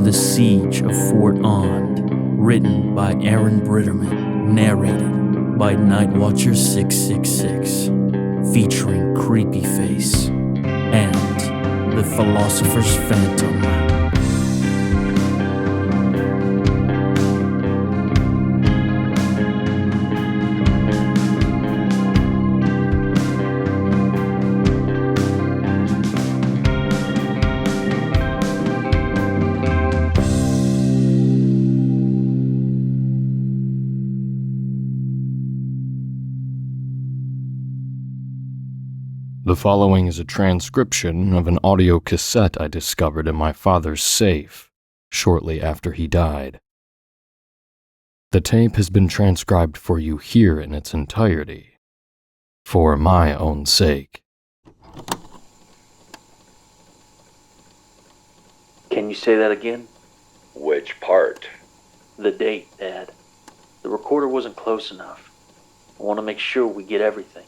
The Siege of Fort Ond, written by Aaron Breiterman, narrated by Nightwatcher666, featuring Creepyface and the Philosopher's Phantom. The following is a transcription of an audio cassette I discovered in my father's safe shortly after he died. The tape has been transcribed for you here in its entirety, for my own sake. Can you say that again? Which part? The date, Dad. The recorder wasn't close enough. I want to make sure we get everything.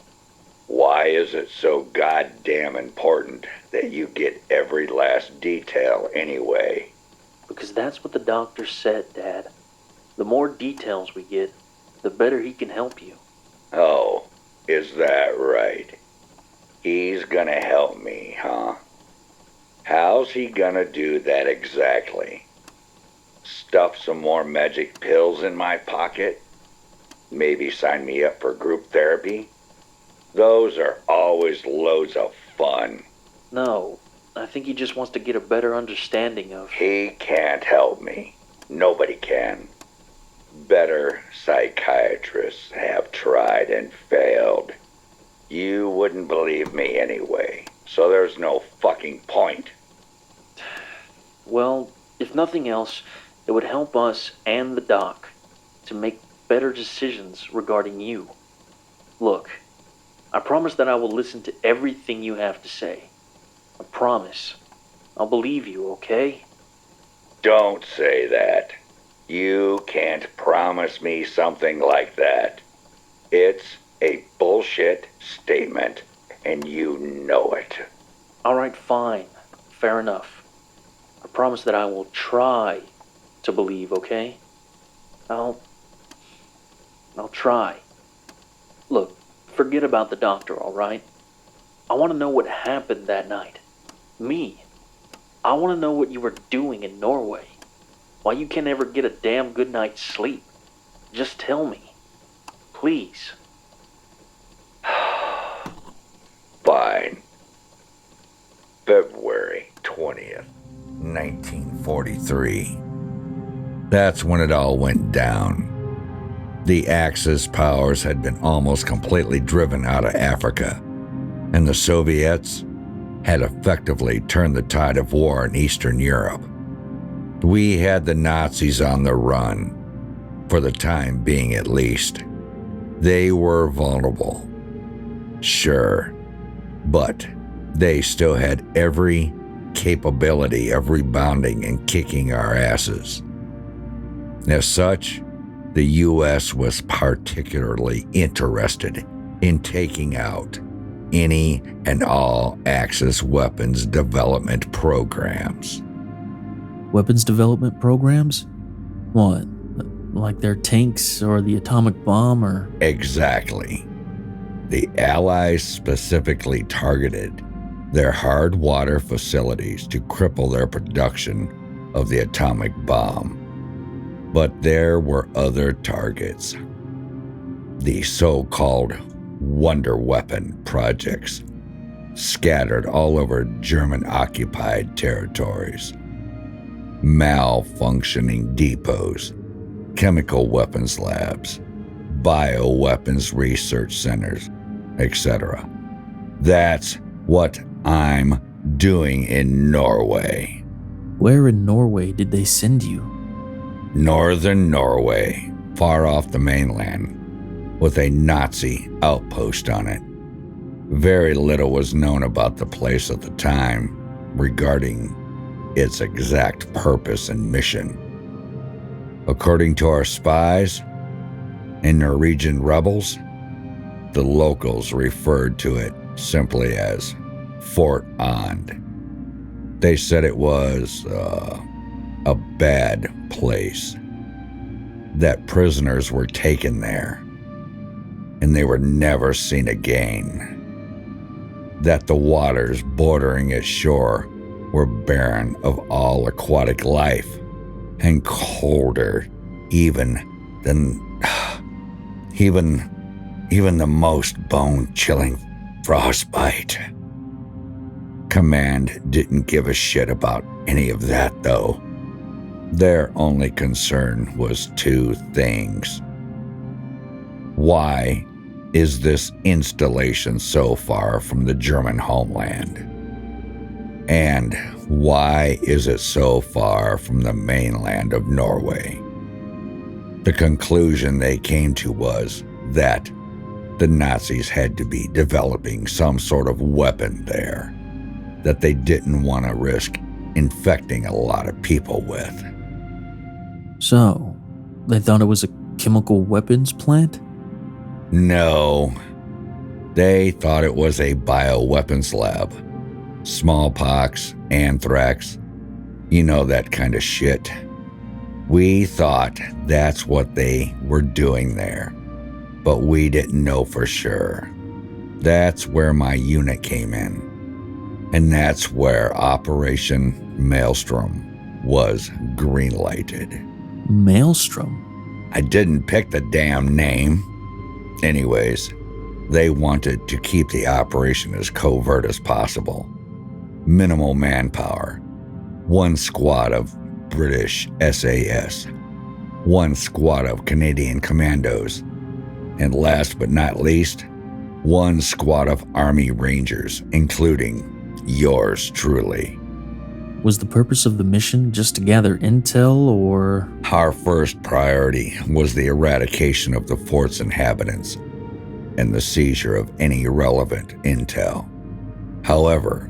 Why is it so goddamn important that you get every last detail anyway? Because that's what the doctor said, Dad. The more details we get, the better he can help you. Oh, is that right? He's gonna help me, huh? How's he gonna do that exactly? Stuff some more magic pills in my pocket? Maybe sign me up for group therapy? Those are always loads of fun. No, I think he just wants to get a better understanding of... He can't help me. Nobody can. Better psychiatrists have tried and failed. You wouldn't believe me anyway, so there's no fucking point. Well, if nothing else, it would help us and the doc to make better decisions regarding you. Look, I promise that I will listen to everything you have to say. I promise. I'll believe you, okay? Don't say that. You can't promise me something like that. It's a bullshit statement, and you know it. All right, fine. Fair enough. I promise that I will try to believe, okay? I'll try. Look, forget about the doctor, all right? I want to know what happened that night. Me. I want to know what you were doing in Norway. Why you can't ever get a damn good night's sleep. Just tell me. Please. Fine. February 20th, 1943. That's when it all went down. The Axis powers had been almost completely driven out of Africa, and the Soviets had effectively turned the tide of war in Eastern Europe. We had the Nazis on the run, for the time being at least. They were vulnerable, sure, but they still had every capability of rebounding and kicking our asses. As such, the U.S. was particularly interested in taking out any and all Axis weapons development programs. Weapons development programs? What, like their tanks or the atomic bomb or... Exactly. The Allies specifically targeted their hard water facilities to cripple their production of the atomic bomb. But there were other targets. The so-called wonder weapon projects scattered all over German-occupied territories. Malfunctioning depots, chemical weapons labs, bioweapons research centers, etc. That's what I'm doing in Norway. Where in Norway did they send you? Northern Norway, far off the mainland, with a Nazi outpost on it. Very little was known about the place at the time regarding its exact purpose and mission. According to our spies and Norwegian rebels, the locals referred to it simply as Fort Ond. They said it was a bad place. That prisoners were taken there, and they were never seen again. That the waters bordering its shore were barren of all aquatic life, and colder even than even the most bone-chilling frostbite. Command didn't give a shit about any of that, though. Their only concern was two things. Why is this installation so far from the German homeland? And why is it so far from the mainland of Norway? The conclusion they came to was that the Nazis had to be developing some sort of weapon there that they didn't want to risk infecting a lot of people with. So, they thought it was a chemical weapons plant? No, they thought it was a bioweapons lab. Smallpox, anthrax, you know, that kind of shit. We thought that's what they were doing there, but we didn't know for sure. That's where my unit came in, and that's where Operation Maelstrom was greenlighted. Maelstrom? I didn't pick the damn name. Anyways, they wanted to keep the operation as covert as possible. Minimal manpower. One squad of British SAS. One squad of Canadian commandos. And last but not least, one squad of Army Rangers, including yours truly. Was the purpose of the mission just to gather intel, or? Our first priority was the eradication of the fort's inhabitants and the seizure of any irrelevant intel. However,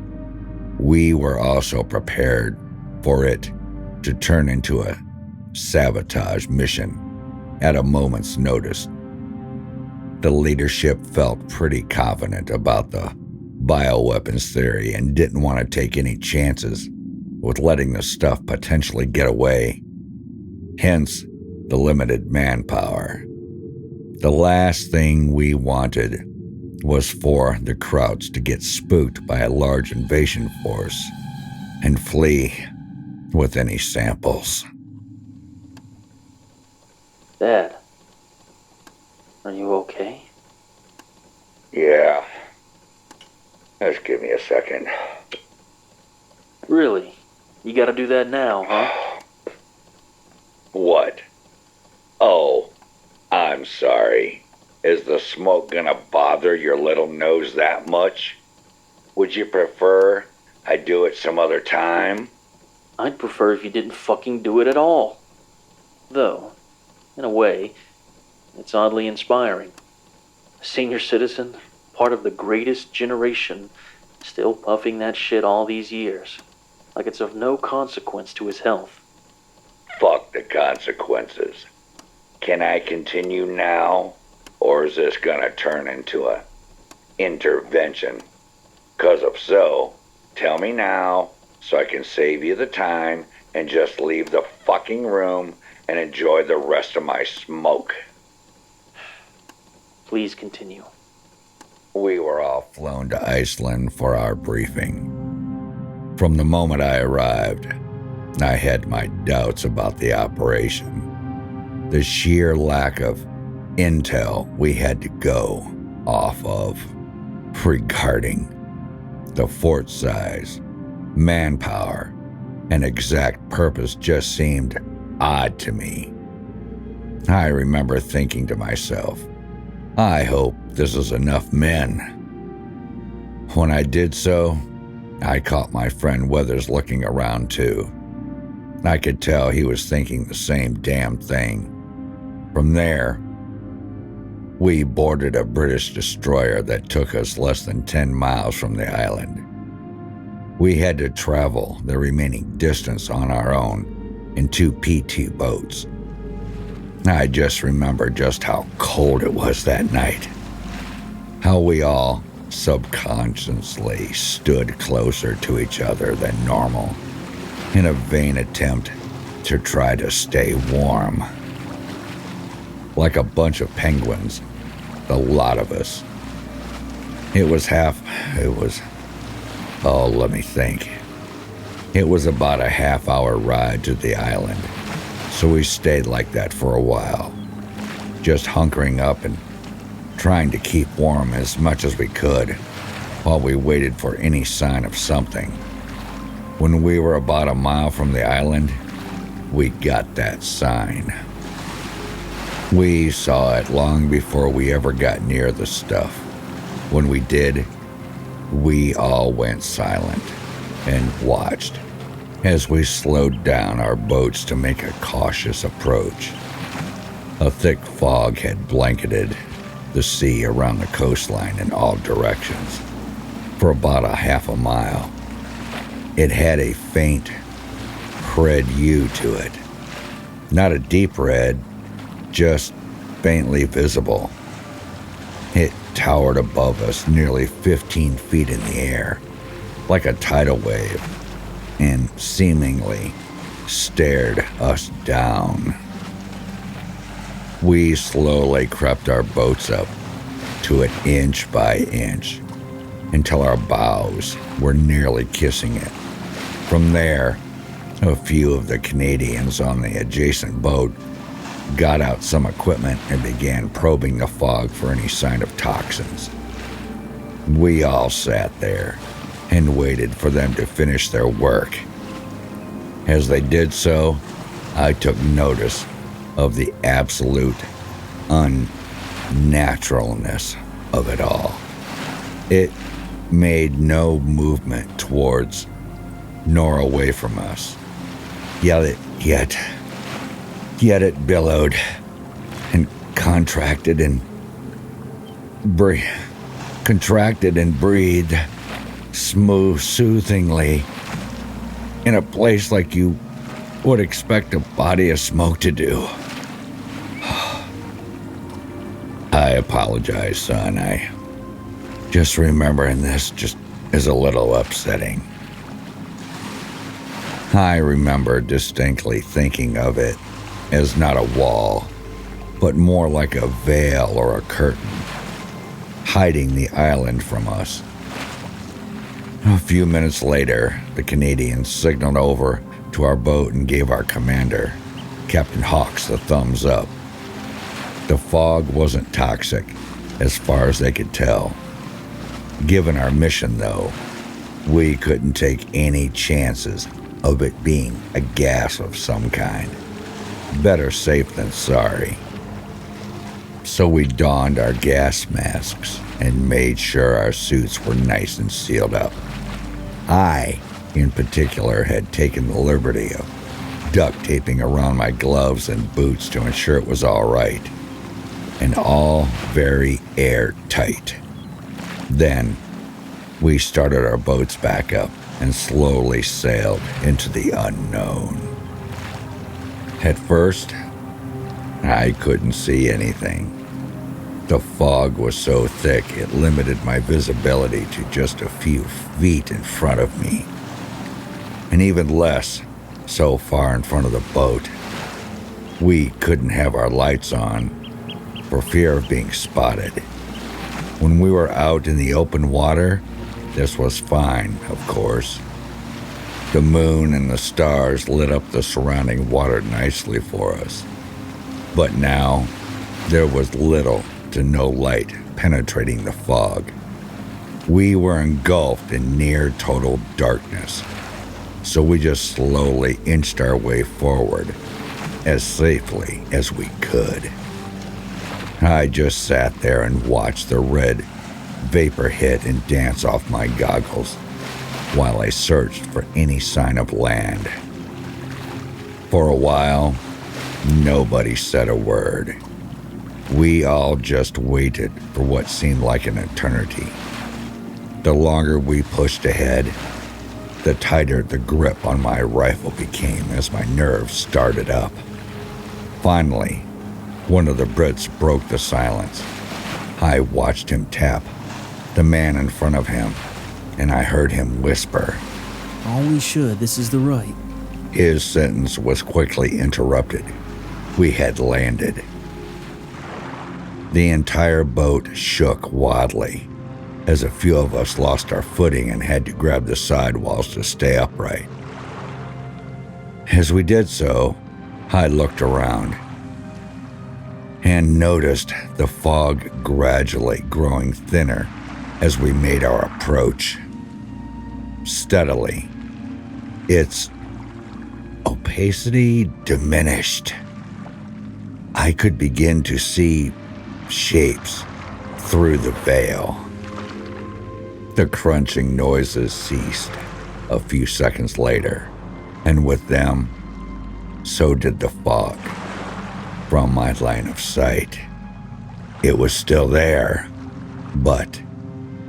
we were also prepared for it to turn into a sabotage mission at a moment's notice. The leadership felt pretty confident about the bioweapons theory and didn't want to take any chances with letting the stuff potentially get away. Hence, the limited manpower. The last thing we wanted was for the Krauts to get spooked by a large invasion force and flee with any samples. Dad, are you okay? Yeah. Just give me a second. Really? You gotta do that now, huh? What? Oh, I'm sorry. Is the smoke gonna bother your little nose that much? Would you prefer I do it some other time? I'd prefer if you didn't fucking do it at all. Though, in a way, it's oddly inspiring. A senior citizen, part of the greatest generation, still puffing that shit all these years. Like it's of no consequence to his health. Fuck the consequences. Can I continue now? Or is this gonna turn into a intervention? 'Cause if so, tell me now so I can save you the time and just leave the fucking room and enjoy the rest of my smoke. Please continue. We were all flown to Iceland for our briefing. From the moment I arrived, I had my doubts about the operation. The sheer lack of intel we had to go off of regarding the fort size, manpower, and exact purpose just seemed odd to me. I remember thinking to myself, I hope this is enough men. When I did so, I caught my friend Weathers looking around too. I could tell he was thinking the same damn thing. From there, we boarded a British destroyer that took us less than 10 miles from the island. We had to travel the remaining distance on our own in 2 PT boats. I just remember just how cold it was that night. How we all subconsciously stood closer to each other than normal in a vain attempt to try to stay warm. Like a bunch of penguins, the lot of us. Let me think. It was about a half-hour ride to the island, so we stayed like that for a while, just hunkering up and trying to keep warm as much as we could while we waited for any sign of something. When we were about a mile from the island, we got that sign. We saw it long before we ever got near the stuff. When we did, we all went silent and watched as we slowed down our boats to make a cautious approach. A thick fog had blanketed the sea around the coastline in all directions for about a half a mile. It had a faint red hue to it. Not a deep red, just faintly visible. It towered above us nearly 15 feet in the air, like a tidal wave, and seemingly stared us down. We slowly crept our boats up to it inch by inch until our bows were nearly kissing it. From there, a few of the Canadians on the adjacent boat got out some equipment and began probing the fog for any sign of toxins. We all sat there and waited for them to finish their work. As they did so, I took notice of the absolute unnaturalness of it all. It made no movement towards nor away from us, yet it billowed and contracted and breathed soothingly in a place like you would expect a body of smoke to do. I apologize, son. I just remembering this just is a little upsetting. I remember distinctly thinking of it as not a wall, but more like a veil or a curtain, hiding the island from us. A few minutes later, the Canadians signaled over to our boat and gave our commander, Captain Hawks, the thumbs up. The fog wasn't toxic, as far as they could tell. Given our mission, though, we couldn't take any chances of it being a gas of some kind. Better safe than sorry. So we donned our gas masks and made sure our suits were nice and sealed up. I, in particular, had taken the liberty of duct taping around my gloves and boots to ensure it was all right, and all very airtight. Then we started our boats back up and slowly sailed into the unknown. At first, I couldn't see anything. The fog was so thick it limited my visibility to just a few feet in front of me, and even less so far in front of the boat. We couldn't have our lights on for fear of being spotted. When we were out in the open water, this was fine, of course. The moon and the stars lit up the surrounding water nicely for us. But now, there was little to no light penetrating the fog. We were engulfed in near total darkness, so we just slowly inched our way forward as safely as we could. I just sat there and watched the red vapor hit and dance off my goggles while I searched for any sign of land. For a while, nobody said a word. We all just waited for what seemed like an eternity. The longer we pushed ahead, the tighter the grip on my rifle became as my nerves started up. Finally, one of the Brits broke the silence. I watched him tap the man in front of him, and I heard him whisper, All we should, this is the right. His sentence was quickly interrupted. We had landed. The entire boat shook wildly, as a few of us lost our footing and had to grab the sidewalls to stay upright. As we did so, I looked around and noticed the fog gradually growing thinner as we made our approach. Steadily, its opacity diminished. I could begin to see shapes through the veil. The crunching noises ceased a few seconds later, and with them, so did the fog from my line of sight. It was still there, but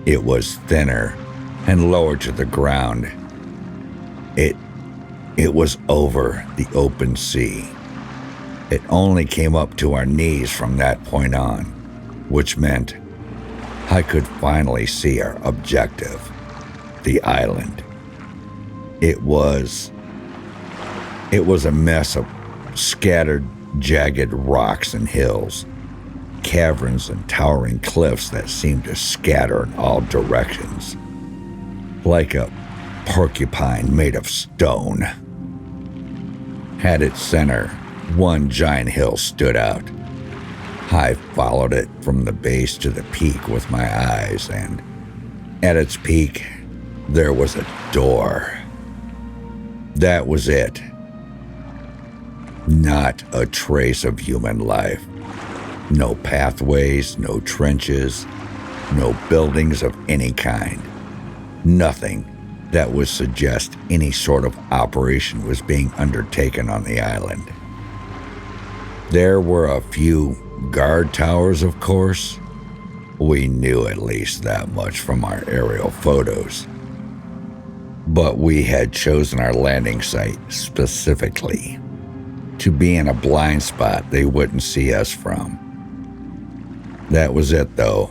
it was thinner and lower to the ground. It was over the open sea. It only came up to our knees from that point on, which meant I could finally see our objective, the island. It was a mess of scattered, jagged rocks and hills, caverns and towering cliffs that seemed to scatter in all directions, like a porcupine made of stone. At its center, one giant hill stood out. I followed it from the base to the peak with my eyes, and at its peak, there was a door. That was it. Not a trace of human life. No pathways, no trenches, no buildings of any kind. Nothing that would suggest any sort of operation was being undertaken on the island. There were a few guard towers, of course. We knew at least that much from our aerial photos. But we had chosen our landing site specifically to be in a blind spot they wouldn't see us from. That was it, though.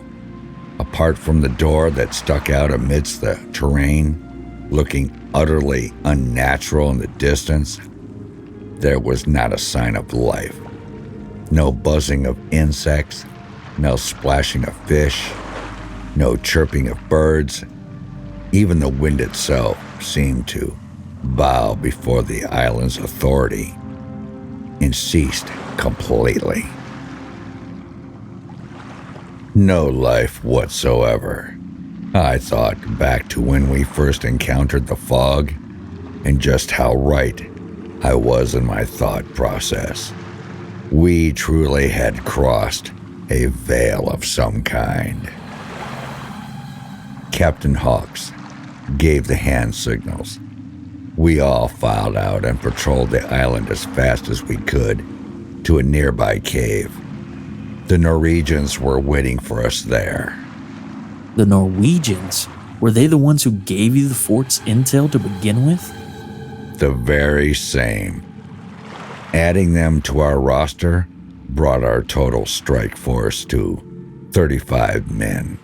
Apart from the door that stuck out amidst the terrain, looking utterly unnatural in the distance, there was not a sign of life. No buzzing of insects, no splashing of fish, no chirping of birds. Even the wind itself seemed to bow before the island's authority and ceased completely. No life whatsoever. I thought back to when we first encountered the fog and just how right I was in my thought process. We truly had crossed a veil of some kind. Captain Hawks gave the hand signals. We all filed out and patrolled the island as fast as we could to a nearby cave. The Norwegians were waiting for us there. The Norwegians? Were they the ones who gave you the fort's intel to begin with? The very same. Adding them to our roster brought our total strike force to 35 men.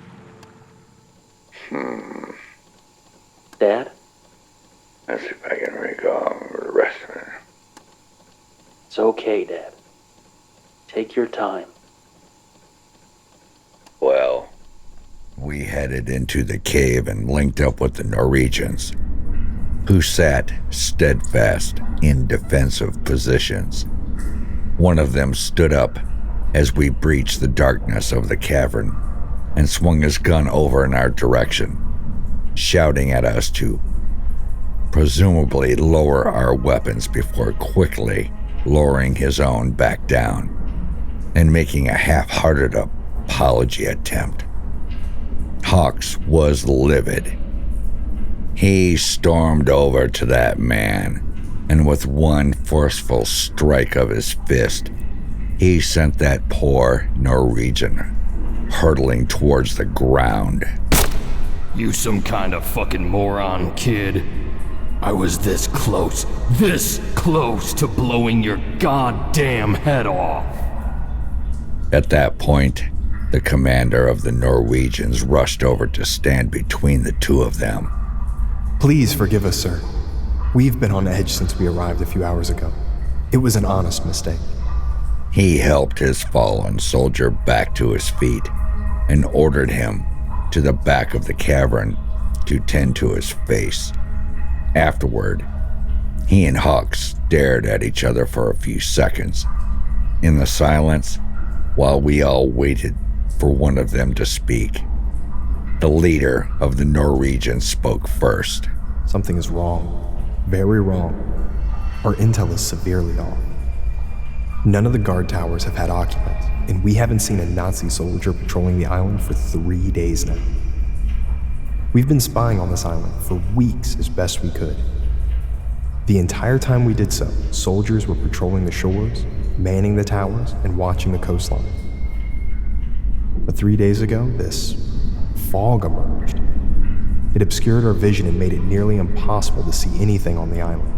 Dad? Let's see if I can recall the rest of it. It's okay, Dad. Take your time. Well, we headed into the cave and linked up with the Norwegians, who sat steadfast in defensive positions. One of them stood up as we breached the darkness of the cavern and swung his gun over in our direction, shouting at us to presumably lower our weapons before quickly lowering his own back down and making a half-hearted apology attempt. Hawks was livid. He stormed over to that man, and with one forceful strike of his fist, he sent that poor Norwegian hurtling towards the ground. You some kind of fucking moron, kid. I was this close to blowing your goddamn head off. At that point, the commander of the Norwegians rushed over to stand between the two of them. Please forgive us, sir. We've been on edge since we arrived a few hours ago. It was an honest mistake. He helped his fallen soldier back to his feet and ordered him to the back of the cavern to tend to his face. Afterward, he and Hawk stared at each other for a few seconds in the silence while we all waited for one of them to speak. The leader of the Norwegians spoke first. Something is wrong. Very wrong. Our intel is severely off. None of the guard towers have had occupants, and we haven't seen a Nazi soldier patrolling the island for 3 days now. We've been spying on this island for weeks as best we could. The entire time we did so, soldiers were patrolling the shores, manning the towers, and watching the coastline. But 3 days ago, this fog emerged. It obscured our vision and made it nearly impossible to see anything on the island.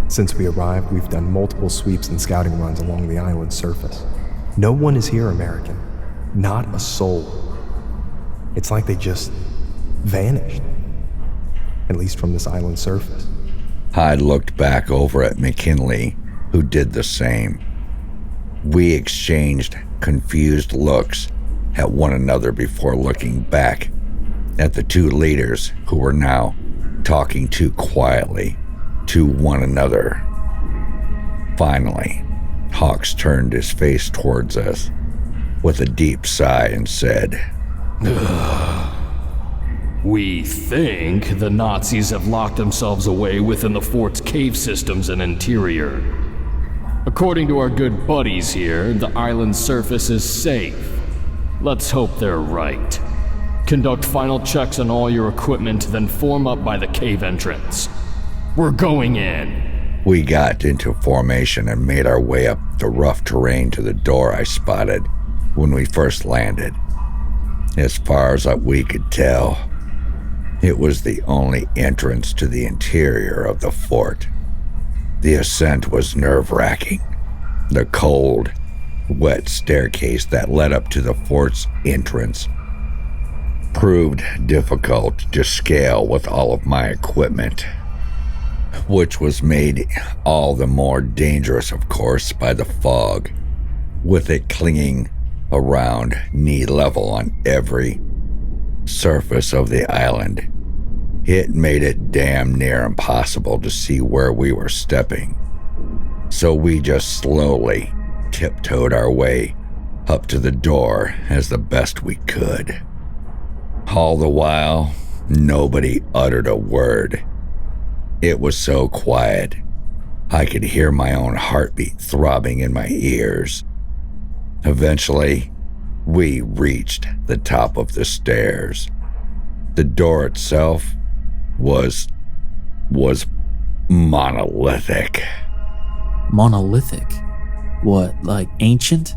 Since we arrived, we've done multiple sweeps and scouting runs along the island's surface. No one is here, American. Not a soul. It's like they just vanished. At least from this island's surface. I looked back over at McKinley, who did the same. We exchanged confused looks at one another before looking back at the two leaders who were now talking too quietly to one another. Finally, Hawks turned his face towards us with a deep sigh and said, We think the Nazis have locked themselves away within the fort's cave systems and interior. According to our good buddies here, the island's surface is safe. Let's hope they're right. Conduct final checks on all your equipment, then form up by the cave entrance. We're going in. We got into formation and made our way up the rough terrain to the door I spotted when we first landed. As far as we could tell, it was the only entrance to the interior of the fort. The ascent was nerve-wracking. The cold, wet staircase that led up to the fort's entrance proved difficult to scale with all of my equipment, which was made all the more dangerous, of course, by the fog, with it clinging around knee level on every surface of the island. It made it damn near impossible to see where we were stepping, so we just slowly tiptoed our way up to the door as the best we could. All the while, nobody uttered a word. It was so quiet, I could hear my own heartbeat throbbing in my ears. Eventually, we reached the top of the stairs. The door itself was monolithic. Monolithic? What, like ancient?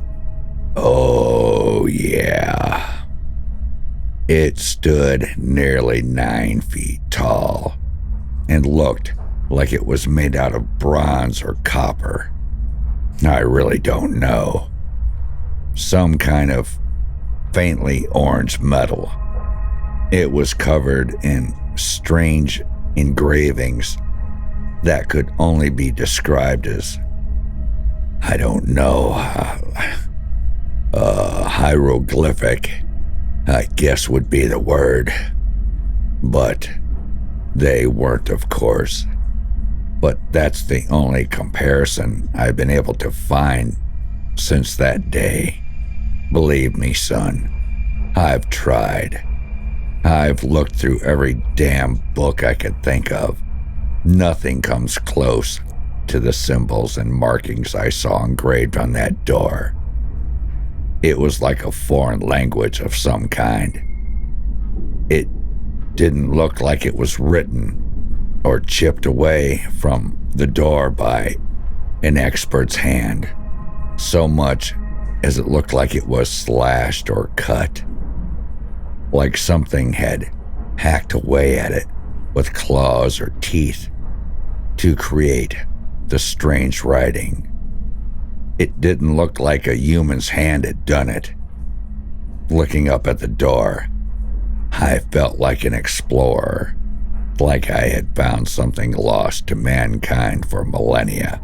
Oh, yeah. It stood nearly 9 feet tall and looked like it was made out of bronze or copper. I really don't know. Some kind of faintly orange metal. It was covered in strange engravings that could only be described as, I don't know, hieroglyphic, I guess would be the word. But they weren't, of course. But that's the only comparison I've been able to find since that day. Believe me, son, I've tried. I've looked through every damn book I could think of. Nothing comes close to the symbols and markings I saw engraved on that door. It was like a foreign language of some kind. It didn't look like it was written or chipped away from the door by an expert's hand, so much as it looked like it was slashed or cut, like something had hacked away at it with claws or teeth to create the strange writing. It didn't look like a human's hand had done it. Looking up at the door, I felt like an explorer, like I had found something lost to mankind for millennia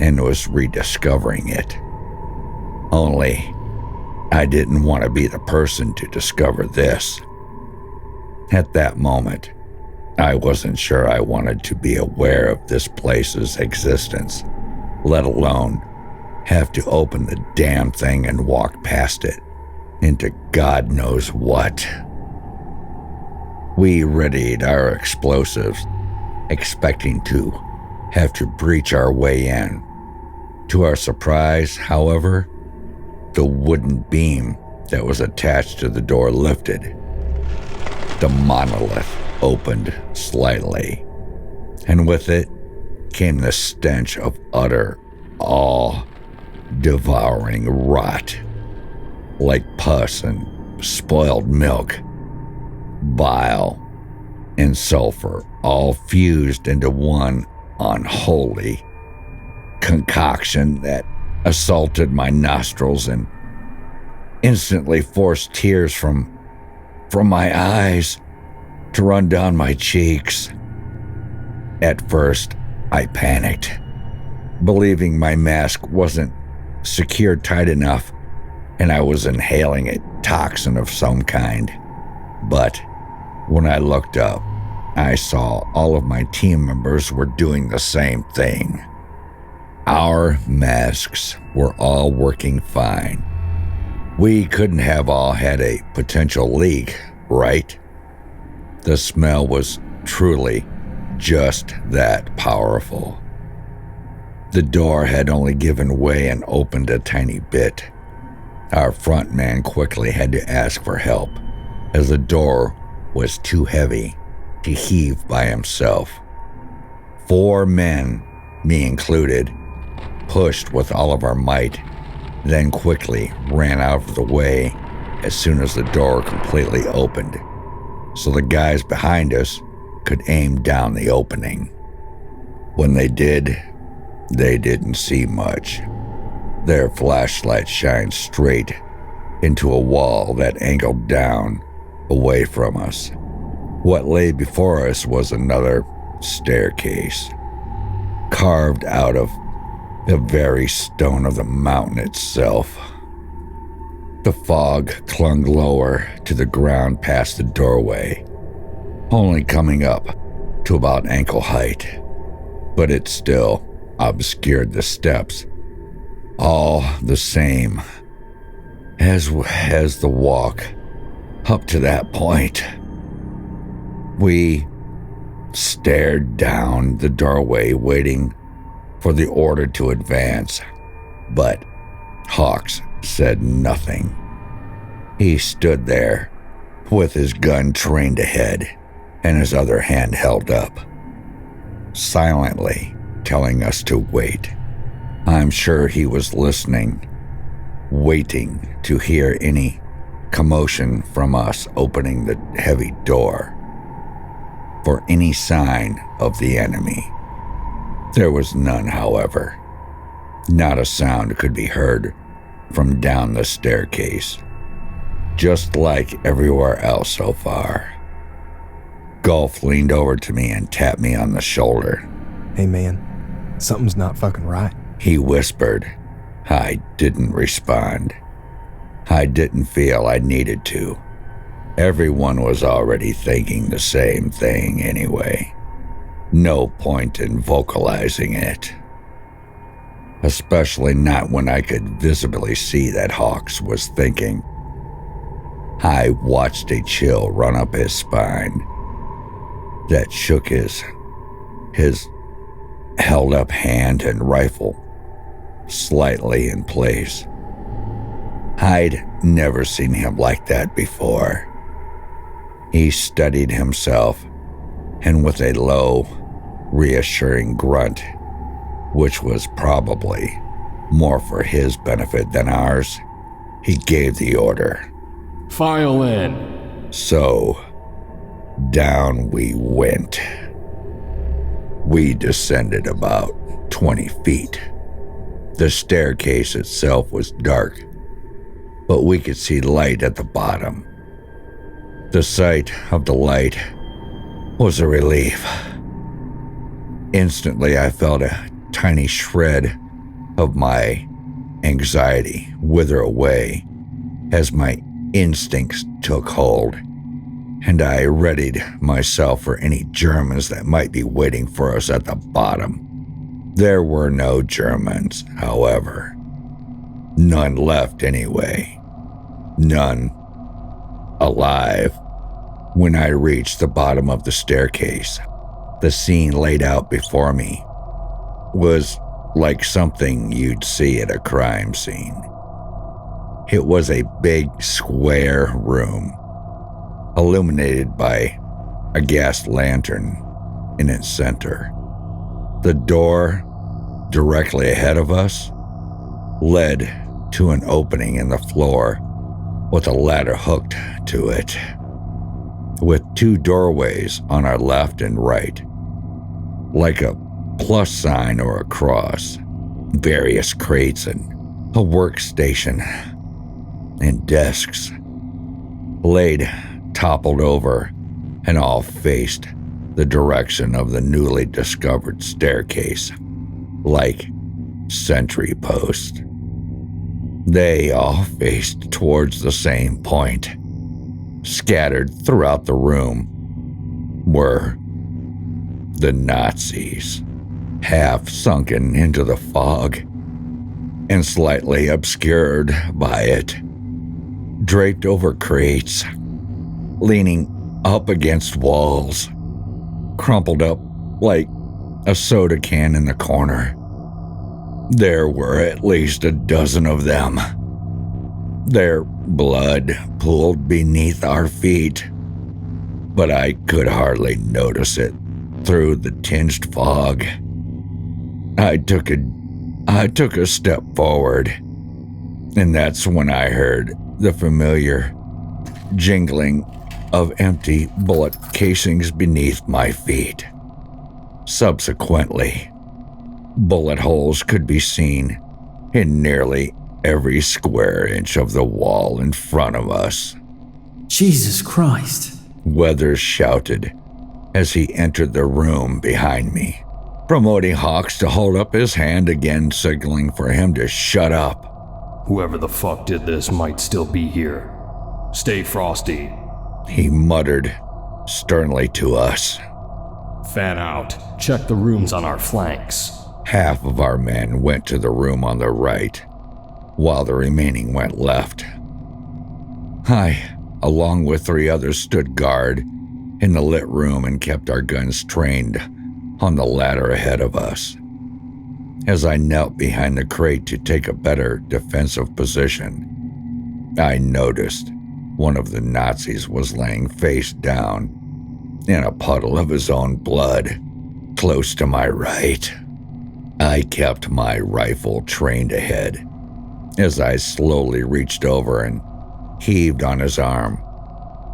and was rediscovering it. Only, I didn't want to be the person to discover this. At that moment, I wasn't sure I wanted to be aware of this place's existence, let alone have to open the damn thing and walk past it into God knows what. We readied our explosives, expecting to have to breach our way in. To our surprise, however, the wooden beam that was attached to the door lifted. The monolith opened slightly, and with it came the stench of utter, all-devouring rot, like pus and spoiled milk, bile, and sulfur, all fused into one unholy concoction that assaulted my nostrils and instantly forced tears from my eyes to run down my cheeks. At first, I panicked, believing my mask wasn't secured tight enough and I was inhaling a toxin of some kind. But when I looked up, I saw all of my team members were doing the same thing. Our masks were all working fine. We couldn't have all had a potential leak, right? The smell was truly just that powerful. The door had only given way and opened a tiny bit. Our front man quickly had to ask for help, as the door was too heavy to heave by himself. 4 men, me included, pushed with all of our might, then quickly ran out of the way as soon as the door completely opened, so the guys behind us could aim down the opening. When they did, they didn't see much. Their flashlight shined straight into a wall that angled down away from us. What lay before us was another staircase, carved out of the very stone of the mountain itself. The fog clung lower to the ground past the doorway, only coming up to about ankle height, but it still obscured the steps, all the same as the walk up to that point. We stared down the doorway, waiting for the order to advance, but Hawks said nothing. He stood there with his gun trained ahead and his other hand held up, silently telling us to wait. I'm sure he was listening, waiting to hear any commotion from us opening the heavy door, for any sign of the enemy. There was none, however. Not a sound could be heard from down the staircase, just like everywhere else so far. Golf leaned over to me and tapped me on the shoulder. Hey man, something's not fucking right. He whispered. I didn't respond. I didn't feel I needed to. Everyone was already thinking the same thing anyway. No point in vocalizing it. Especially not when I could visibly see that Hawks was thinking. I watched a chill run up his spine that shook his held up hand and rifle slightly in place. I'd never seen him like that before. He steadied himself, and with a low, reassuring grunt, which was probably more for his benefit than ours, he gave the order. File in. So, down we went. We descended about 20 feet. The staircase itself was dark, but we could see light at the bottom. The sight of the light was a relief. Instantly, I felt a tiny shred of my anxiety wither away as my instincts took hold, and I readied myself for any Germans that might be waiting for us at the bottom. There were no Germans, however. None left anyway. None alive. When I reached the bottom of the staircase, the scene laid out before me was like something you'd see at a crime scene. It was a big square room, illuminated by a gas lantern in its center. The door directly ahead of us led to an opening in the floor with a ladder hooked to it, with two doorways on our left and right, like a plus sign or a cross, various crates and a workstation and desks laid toppled over and all faced the direction of the newly discovered staircase, like sentry posts. They all faced towards the same point. Scattered throughout the room were the Nazis, half sunken into the fog and slightly obscured by it, draped over crates, leaning up against walls, crumpled up like a soda can in the corner. There were at least a dozen of them. Their blood pooled beneath our feet, but I could hardly notice it through the tinged fog. I took a step forward, and that's when I heard the familiar jingling of empty bullet casings beneath my feet. Subsequently, bullet holes could be seen in nearly every square inch of the wall in front of us. Jesus Christ! Weathers shouted as he entered the room behind me, promoting Hawks to hold up his hand again, signaling for him to shut up. Whoever the fuck did this might still be here. Stay frosty, he muttered sternly to us. Fan out. Check the rooms on our flanks. Half of our men went to the room on the right, while the remaining went left. I, along with 3 others, stood guard in the lit room and kept our guns trained on the ladder ahead of us. As I knelt behind the crate to take a better defensive position, I noticed one of the Nazis was laying face down in a puddle of his own blood close to my right. I kept my rifle trained ahead as I slowly reached over and heaved on his arm,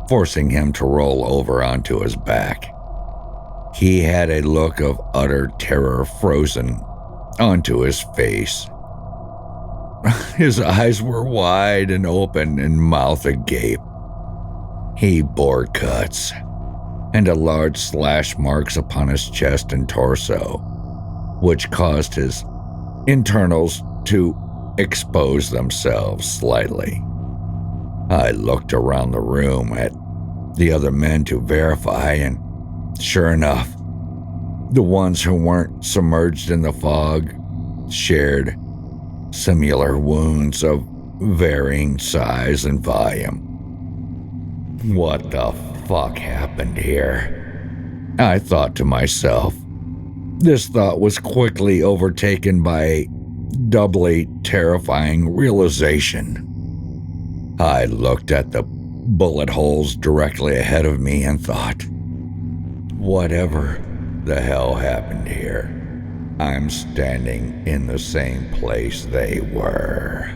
forcing him to roll over onto his back. He had a look of utter terror frozen onto his face. His eyes were wide and open and mouth agape. He bore cuts and a large slash marks upon his chest and torso, which caused his internals to expose themselves slightly. I looked around the room at the other men to verify, and sure enough, the ones who weren't submerged in the fog shared similar wounds of varying size and volume. What the fuck happened here? I thought to myself. This thought was quickly overtaken by a doubly terrifying realization. I looked at the bullet holes directly ahead of me and thought, whatever the hell happened here, I'm standing in the same place they were.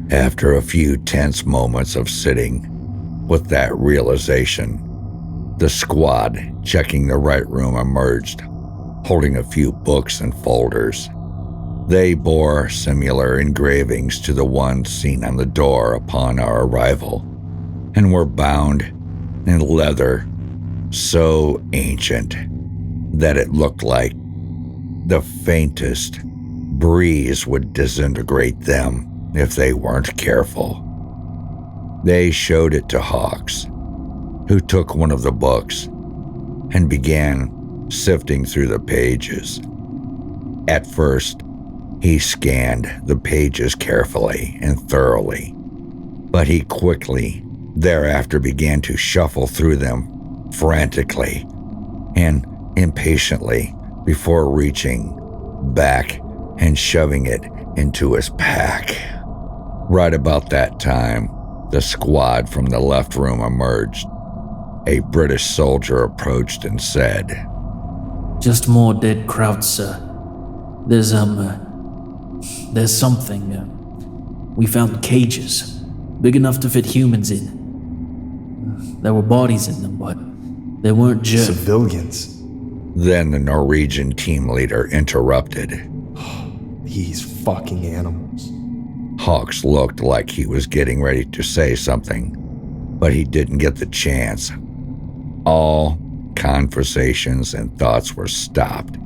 After a few tense moments of sitting with that realization, the squad checking the right room emerged, holding a few books and folders. They bore similar engravings to the ones seen on the door upon our arrival, and were bound in leather so ancient that it looked like the faintest breeze would disintegrate them if they weren't careful. They showed it to Hawks, who took one of the books and began sifting through the pages. At first, he scanned the pages carefully and thoroughly, but he quickly thereafter began to shuffle through them frantically and impatiently before reaching back and shoving it into his pack. Right about that time, the squad from the left room emerged. A British soldier approached and said, Just more dead krauts, sir. There's something. We found cages, big enough to fit humans in. There were bodies in them, but they weren't Civilians. Then the Norwegian team leader interrupted. These fucking animals. Hawks looked like he was getting ready to say something, but he didn't get the chance. All conversations and thoughts were stopped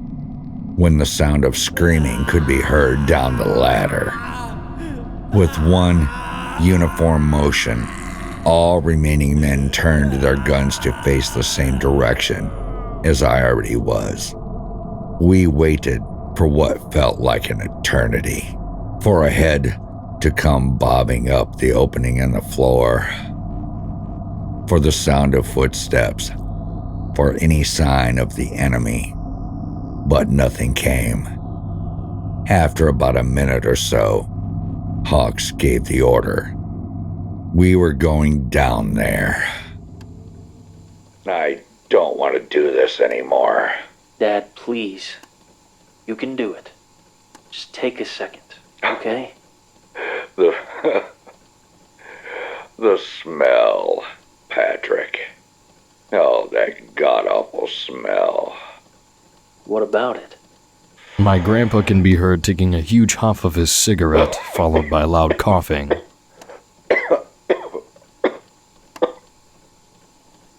when the sound of screaming could be heard down the ladder. With one uniform motion, all remaining men turned their guns to face the same direction as I already was. We waited for what felt like an eternity, for a head to come bobbing up the opening in the floor, for the sound of footsteps, for any sign of the enemy. But nothing came. After about a minute or so, Hawks gave the order. We were going down there. I don't want to do this anymore. Dad, please. You can do it. Just take a second, okay? The smell, Patrick. Oh, that god-awful smell. What about it? My grandpa can be heard taking a huge huff of his cigarette, followed by loud coughing.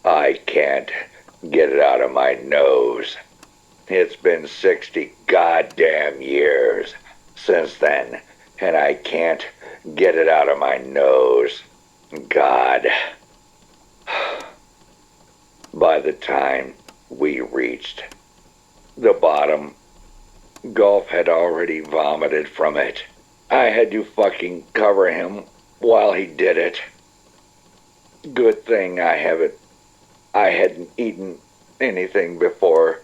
I can't get it out of my nose. It's been 60 goddamn years since then, and I can't get it out of my nose. God. By the time we reached the bottom, Gulf had already vomited from it. I had to fucking cover him while he did it. Good thing I hadn't eaten anything before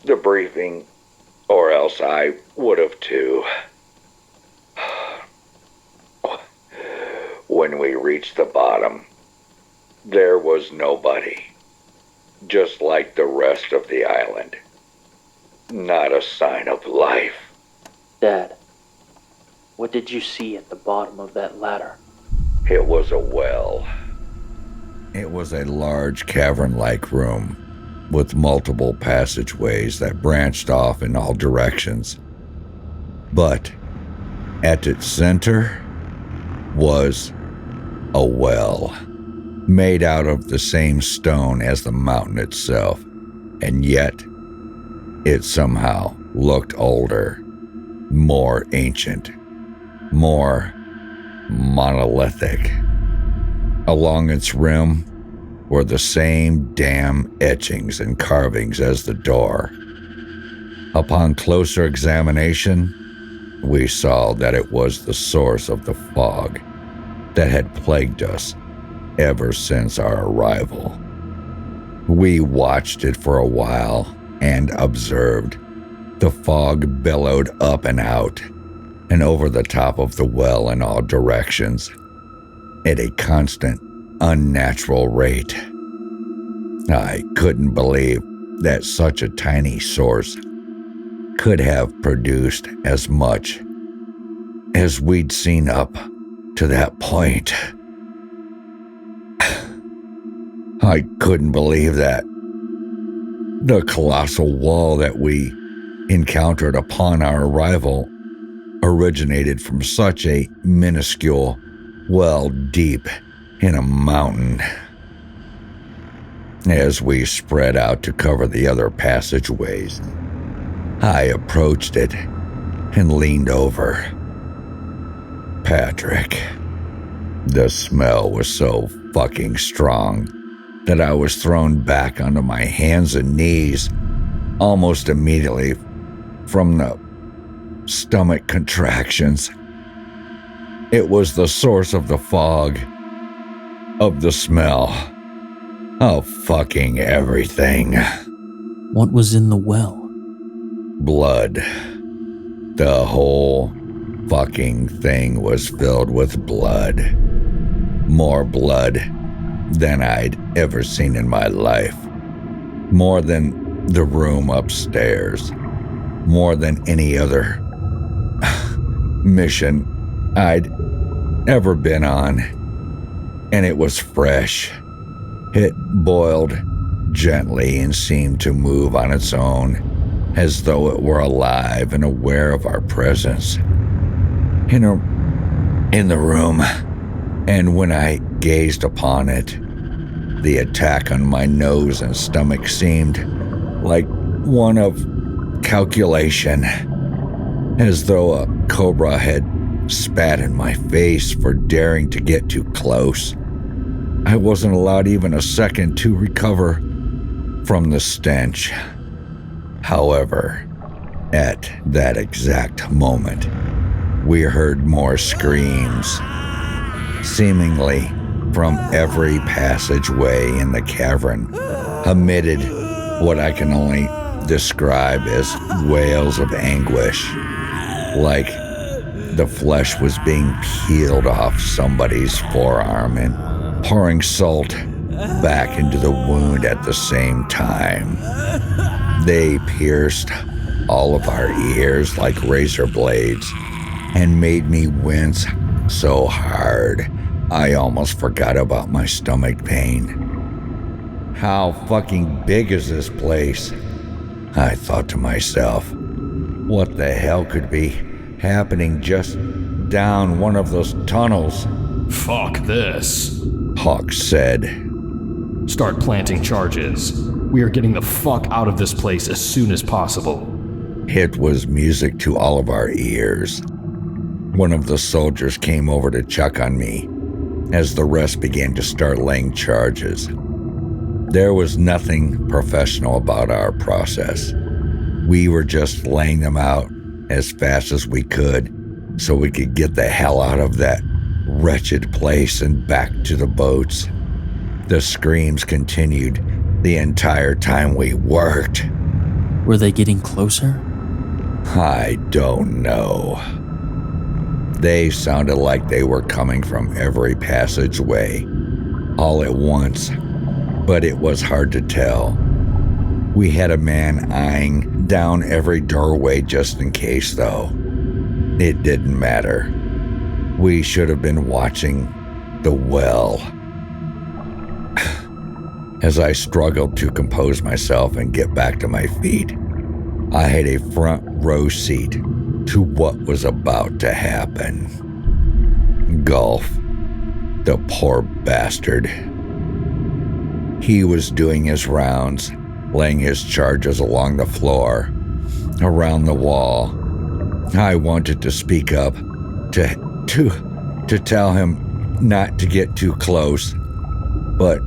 the briefing, or else I would have too. When we reached the bottom, there was nobody, just like the rest of the island. Not a sign of life. Dad, what did you see at the bottom of that ladder? It was a well. It was a large cavern-like room with multiple passageways that branched off in all directions. But at its center was a well, made out of the same stone as the mountain itself, and yet it somehow looked older, more ancient, more monolithic. Along its rim were the same damn etchings and carvings as the door. Upon closer examination, we saw that it was the source of the fog that had plagued us ever since our arrival. We watched it for a while and observed. The fog billowed up and out and over the top of the well in all directions at a constant, unnatural rate. I couldn't believe that such a tiny source could have produced as much as we'd seen up to that point. I couldn't believe that the colossal wall that we encountered upon our arrival originated from such a minuscule well deep in a mountain. As we spread out to cover the other passageways, I approached it and leaned over. Patrick, the smell was so fucking strong that I was thrown back onto my hands and knees almost immediately from the stomach contractions. It was the source of the fog, of the smell, of fucking everything. What was in the well? Blood. The whole fucking thing was filled with blood. More blood than I'd ever seen in my life. More than the room upstairs. More than any other mission I'd ever been on. And it was fresh. It boiled gently and seemed to move on its own, as though it were alive and aware of our presence. In the room, and when I gazed upon it, the attack on my nose and stomach seemed like one of calculation, as though a cobra had spat in my face for daring to get too close. I wasn't allowed even a second to recover from the stench. However, at that exact moment, we heard more screams, seemingly from every passageway in the cavern, emitted what I can only describe as wails of anguish, like the flesh was being peeled off somebody's forearm and pouring salt back into the wound at the same time. They pierced all of our ears like razor blades and made me wince so hard I almost forgot about my stomach pain. How fucking big is this place? I thought to myself, what the hell could be happening just down one of those tunnels? Fuck this. Hawk said. Start planting charges. We are getting the fuck out of this place as soon as possible. It was music to all of our ears. One of the soldiers came over to check on me as the rest began to start laying charges. There was nothing professional about our process. We were just laying them out as fast as we could so we could get the hell out of that wretched place and back to the boats. The screams continued the entire time we worked. Were they getting closer? I don't know. They sounded like they were coming from every passageway, all at once, but it was hard to tell. We had a man eyeing down every doorway just in case, though. It didn't matter. We should have been watching the well. As I struggled to compose myself and get back to my feet, I had a front row seat to what was about to happen. Gulf, the poor bastard. He was doing his rounds, laying his charges along the floor, around the wall. I wanted to speak up, to tell him not to get too close, but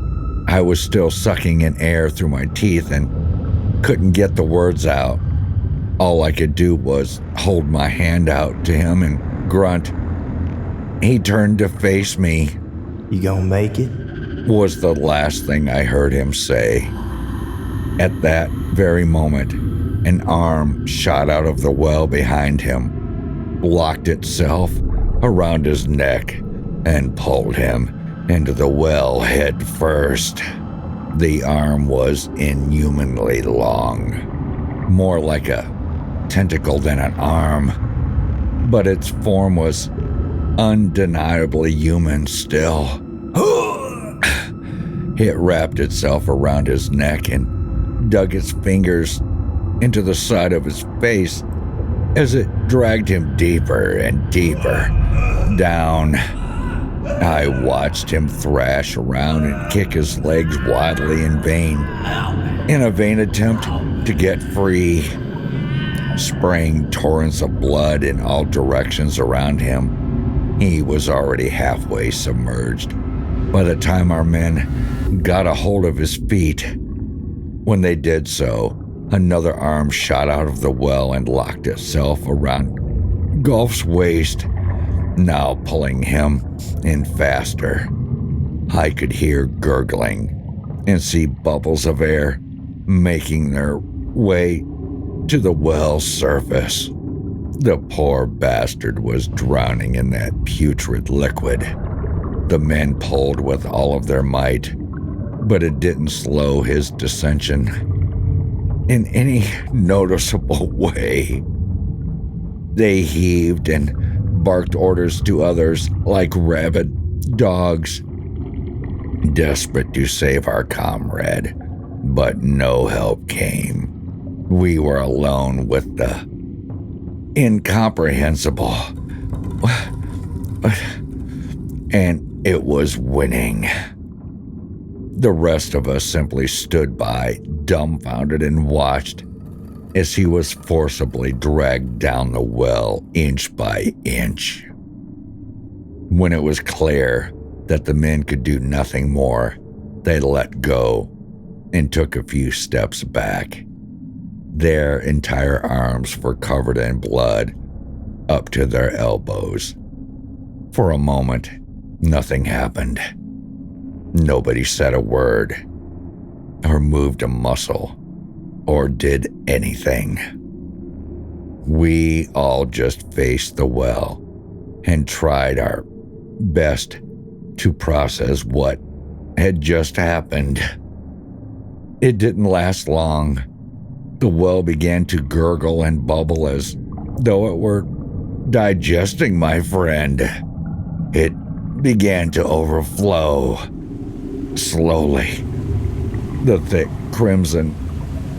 I was still sucking in air through my teeth and couldn't get the words out. All I could do was hold my hand out to him and grunt. He turned to face me. You gonna make it? Was the last thing I heard him say. At that very moment, an arm shot out of the well behind him, locked itself around his neck, and pulled him into the well head first. The arm was inhumanly long, more like a tentacle than an arm, but its form was undeniably human still. It wrapped itself around his neck and dug its fingers into the side of his face as it dragged him deeper and deeper down I watched him thrash around and kick his legs wildly in a vain attempt to get free, spraying torrents of blood in all directions around him. He was already halfway submerged by the time our men got a hold of his feet. When they did so, another arm shot out of the well and locked itself around Golf's waist, now pulling him in faster. I could hear gurgling and see bubbles of air making their way to the well's surface. The poor bastard was drowning in that putrid liquid. The men pulled with all of their might, but it didn't slow his descension in any noticeable way. They heaved and barked orders to others like rabid dogs, desperate to save our comrade, but no help came. We were alone with the incomprehensible, and it was winning. The rest of us simply stood by, dumbfounded, and watched as he was forcibly dragged down the well inch by inch. When it was clear that the men could do nothing more, they let go and took a few steps back. Their entire arms were covered in blood up to their elbows. For a moment, nothing happened. Nobody said a word, or moved a muscle, or did anything. We all just faced the well and tried our best to process what had just happened. It didn't last long. The well began to gurgle and bubble as though it were digesting my friend. It began to overflow. Slowly, the thick crimson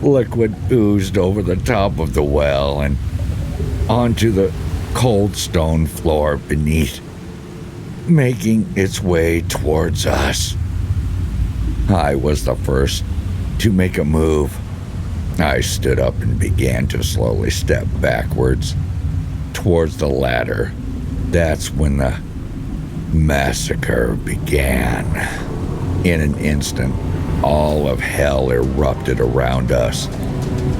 liquid oozed over the top of the well and onto the cold stone floor beneath, making its way towards us. I was the first to make a move. I stood up and began to slowly step backwards towards the ladder. That's when the massacre began. In an instant, all of hell erupted around us.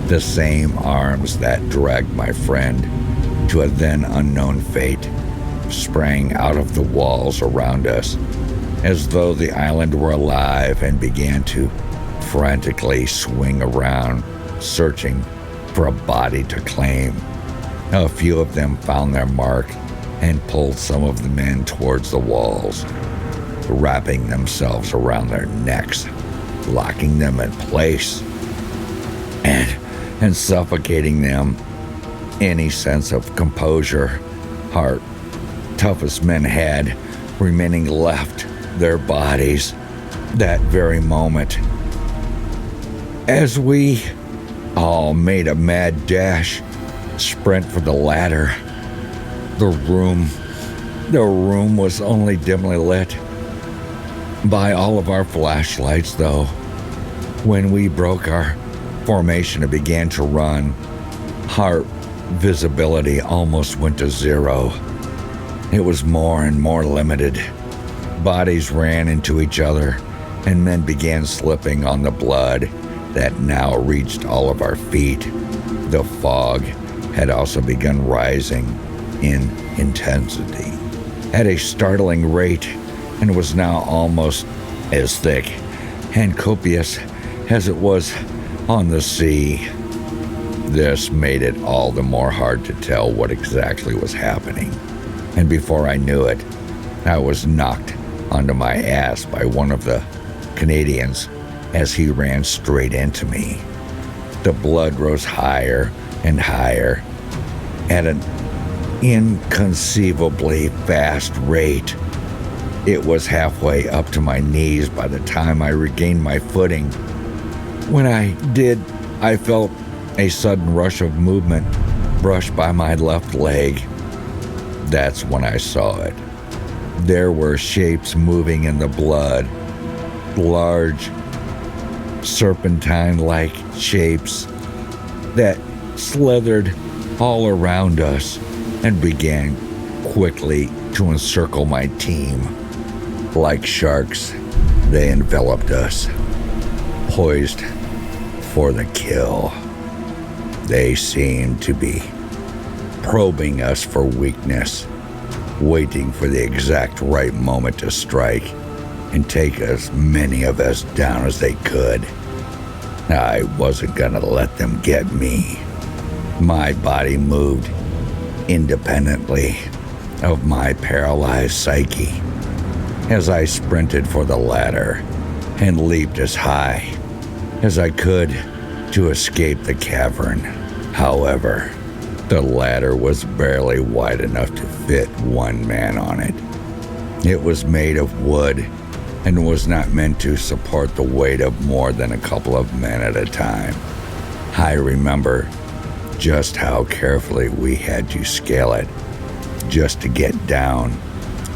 The same arms that dragged my friend to a then unknown fate sprang out of the walls around us as though the island were alive and began to frantically swing around, searching for a body to claim. A few of them found their mark and pulled some of the men towards the walls, wrapping themselves around their necks, locking them in place, and suffocating them. Any sense of composure our toughest men had remaining left their bodies that very moment. As we all made a mad dash, sprint for the ladder, the room was only dimly lit by all of our flashlights, though. When we broke our formation and began to run, our visibility almost went to zero. It was more and more limited. Bodies ran into each other, and men began slipping on the blood that now reached all of our feet. The fog had also begun rising in intensity at a startling rate and was now almost as thick and copious as it was on the sea. This made it all the more hard to tell what exactly was happening, and before I knew it, I was knocked onto my ass by one of the Canadians as he ran straight into me. The blood rose higher and higher at an inconceivably fast rate. It was halfway up to my knees by the time I regained my footing. When I did, I felt a sudden rush of movement brush by my left leg. That's when I saw it. There were shapes moving in the blood, large, serpentine-like shapes that slithered all around us and began quickly to encircle my team. Like sharks, they enveloped us, poised for the kill. They seemed to be probing us for weakness, waiting for the exact right moment to strike and take as many of us down as they could. I wasn't gonna let them get me. My body moved independently of my paralyzed psyche as I sprinted for the ladder and leaped as high as I could to escape the cavern. However, the ladder was barely wide enough to fit one man on it. It was made of wood and was not meant to support the weight of more than a couple of men at a time. I remember just how carefully we had to scale it just to get down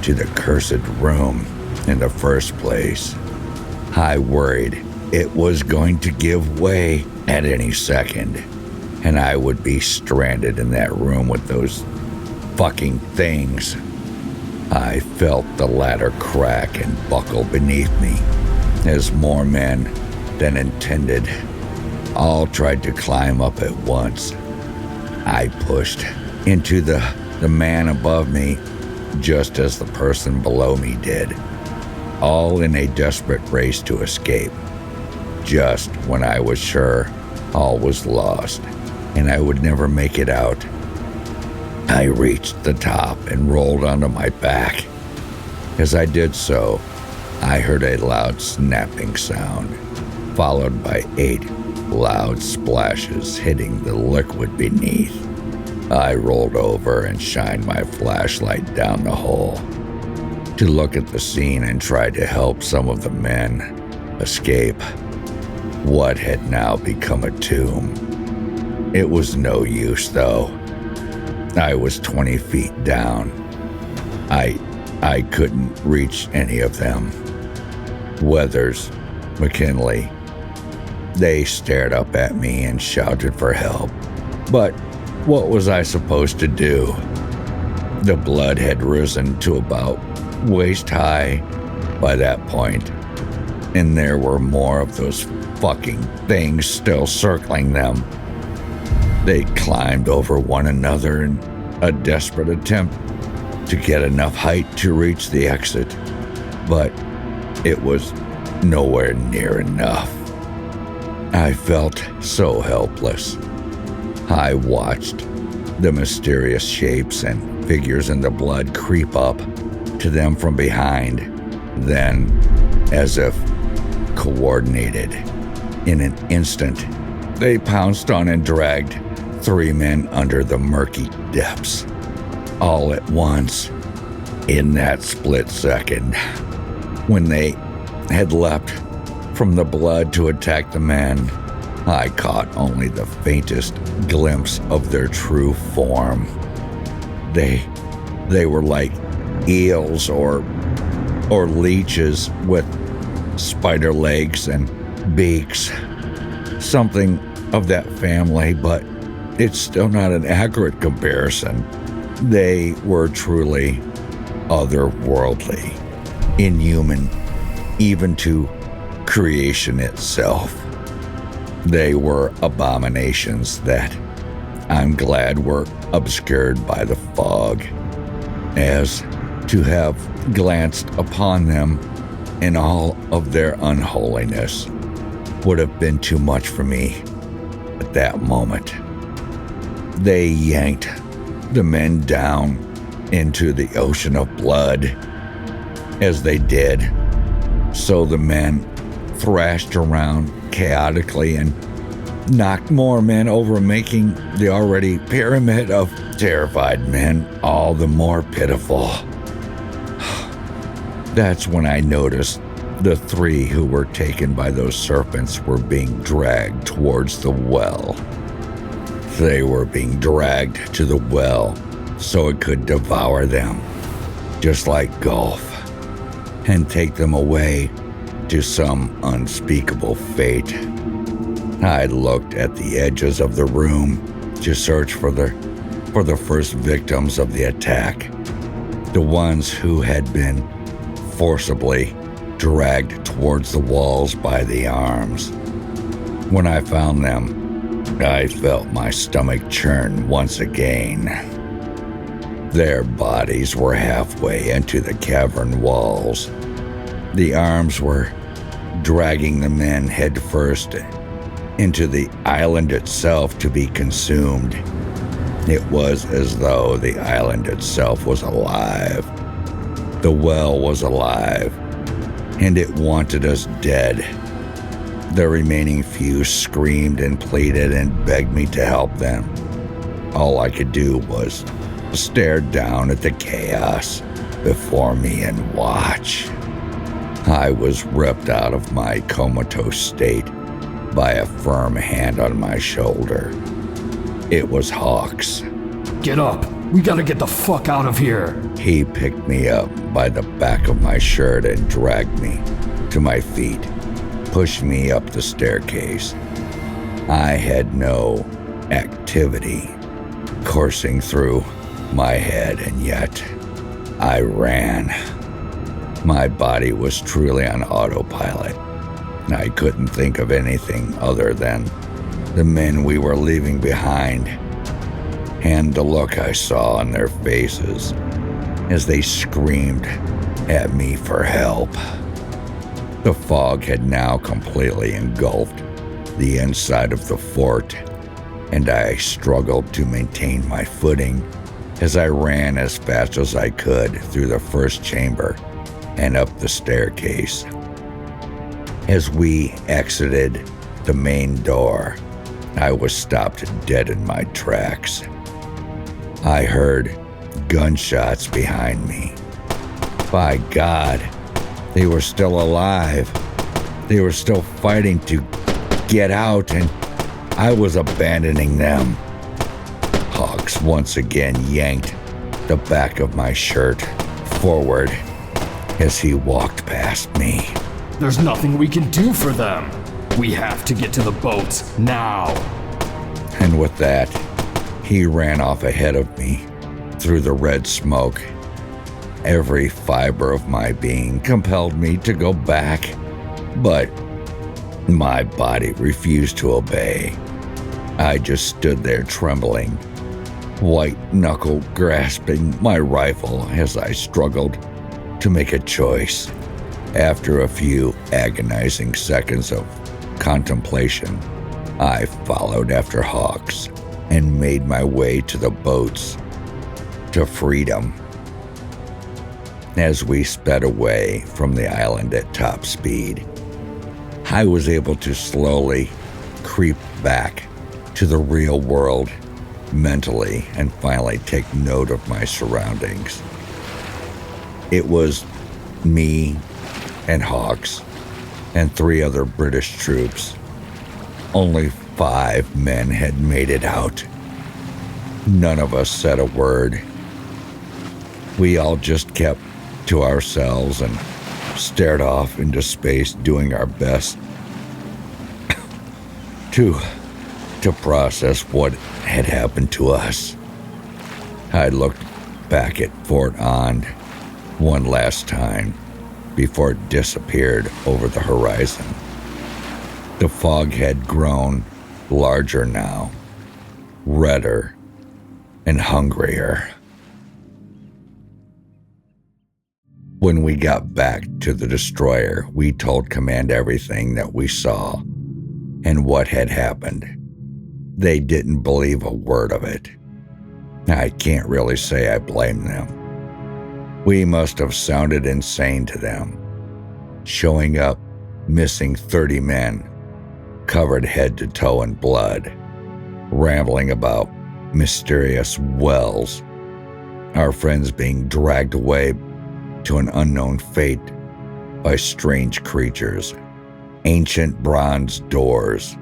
to the cursed room in the first place. I worried it was going to give way at any second, and I would be stranded in that room with those fucking things. I felt the ladder crack and buckle beneath me as more men than intended all tried to climb up at once. I pushed into the man above me just as the person below me did, all in a desperate race to escape. Just when I was sure all was lost and I would never make it out, I reached the top and rolled onto my back. As I did so, I heard a loud snapping sound, followed by 8 loud splashes hitting the liquid beneath. I rolled over and shined my flashlight down the hole to look at the scene and try to help some of the men escape what had now become a tomb. It was no use, though. I was 20 feet down. I couldn't reach any of them. Weathers, McKinley, they stared up at me and shouted for help. But what was I supposed to do? The blood had risen to about waist high by that point, and there were more of those fucking things still circling them. They climbed over one another in a desperate attempt to get enough height to reach the exit, but it was nowhere near enough. I felt so helpless. I watched the mysterious shapes and figures in the blood creep up to them from behind, then, as if coordinated, in an instant, they pounced on and dragged 3 men under the murky depths. All at once, in that split second, when they had leapt from the blood to attack the men, I caught only the faintest glimpse of their true form. They were like eels or leeches with spider legs and beaks. Something of that family, but it's still not an accurate comparison. They were truly otherworldly, inhuman, even to creation itself. They were abominations that I'm glad were obscured by the fog, as to have glanced upon them in all of their unholiness would have been too much for me at that moment. They yanked the men down into the ocean of blood. As they did, so the men thrashed around chaotically and knocked more men over, making the already pyramid of terrified men all the more pitiful. That's when I noticed the 3 who were taken by those serpents were being dragged towards the well. They were being dragged to the well so it could devour them, just like golf, and take them away to some unspeakable fate. I looked at the edges of the room to search for the first victims of the attack, the ones who had been forcibly dragged towards the walls by the arms. When I found them, I felt my stomach churn once again. Their bodies were halfway into the cavern walls. The arms were dragging the men headfirst into the island itself to be consumed. It was as though the island itself was alive. The well was alive, and it wanted us dead. The remaining few screamed and pleaded and begged me to help them. All I could do was stare down at the chaos before me and watch. I was ripped out of my comatose state by a firm hand on my shoulder. It was Hawks. Get up! We gotta get the fuck out of here! He picked me up by the back of my shirt and dragged me to my feet, pushed me up the staircase. I had no activity coursing through my head, and yet I ran. My body was truly on autopilot. I couldn't think of anything other than the men we were leaving behind, and the look I saw on their faces as they screamed at me for help. The fog had now completely engulfed the inside of the fort, and I struggled to maintain my footing as I ran as fast as I could through the first chamber and up the staircase. As we exited the main door, I was stopped dead in my tracks. I heard gunshots behind me. By God, they were still alive. They were still fighting to get out, and I was abandoning them. Hawks once again yanked the back of my shirt forward as he walked past me. There's nothing we can do for them. We have to get to the boats now. And with that, he ran off ahead of me through the red smoke. Every fiber of my being compelled me to go back, but my body refused to obey. I just stood there trembling, white-knuckle grasping my rifle as I struggled to make a choice. After a few agonizing seconds of contemplation, I followed after Hawks and made my way to the boats, to freedom. As we sped away from the island at top speed, I was able to slowly creep back to the real world mentally and finally take note of my surroundings. It was me and Hawks and 3 other British troops. Only 5 men had made it out. None of us said a word. We all just kept to ourselves and stared off into space, doing our best to process what had happened to us. I looked back at Fort Ond one last time before it disappeared over the horizon. The fog had grown larger now, redder and hungrier. When we got back to the destroyer, we told Command everything that we saw and what had happened. They didn't believe a word of it. I can't really say I blame them. We must have sounded insane to them, showing up missing 30 men, covered head to toe in blood, rambling about mysterious wells, our friends being dragged away to an unknown fate by strange creatures, ancient bronze doors,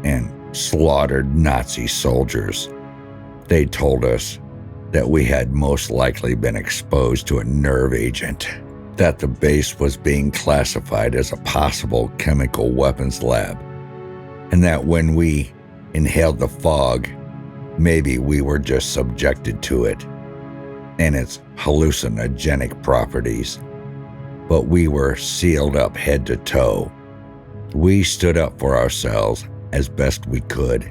and slaughtered Nazi soldiers. They told us that we had most likely been exposed to a nerve agent, that the base was being classified as a possible chemical weapons lab, and that when we inhaled the fog, maybe we were just subjected to it and its hallucinogenic properties, but we were sealed up head to toe. We stood up for ourselves as best we could.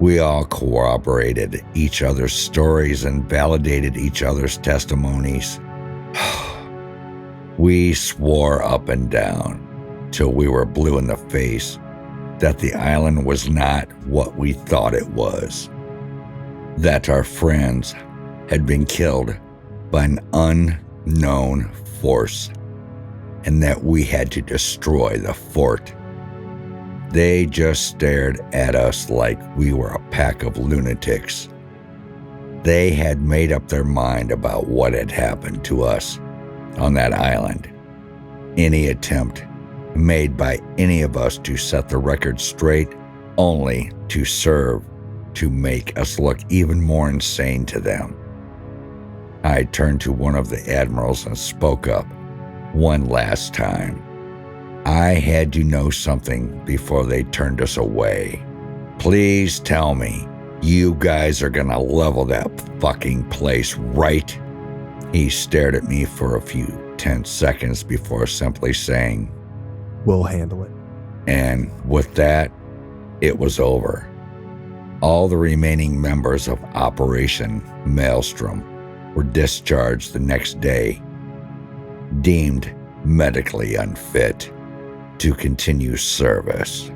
We all corroborated each other's stories and validated each other's testimonies. We swore up and down till we were blue in the face that the island was not what we thought it was, that our friends had been killed by an unknown force, and that we had to destroy the fort. They just stared at us like we were a pack of lunatics. They had made up their mind about what had happened to us on that island. Any attempt made by any of us to set the record straight only to serve to make us look even more insane to them. I turned to one of the admirals and spoke up one last time. I had to know something before they turned us away. Please tell me you guys are gonna level that fucking place, right? He stared at me for a few tense seconds before simply saying, We'll handle it. And with that, it was over. All the remaining members of Operation Maelstrom were discharged the next day, deemed medically unfit to continue service.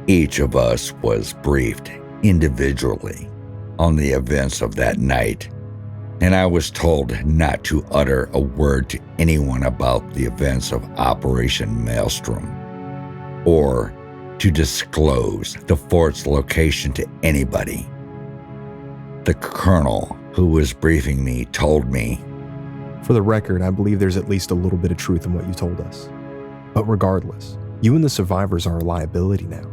Each of us was briefed individually on the events of that night, and I was told not to utter a word to anyone about the events of Operation Maelstrom, or to disclose the fort's location to anybody. The colonel who was briefing me told me, For the record, I believe there's at least a little bit of truth in what you told us. But regardless, you and the survivors are a liability now.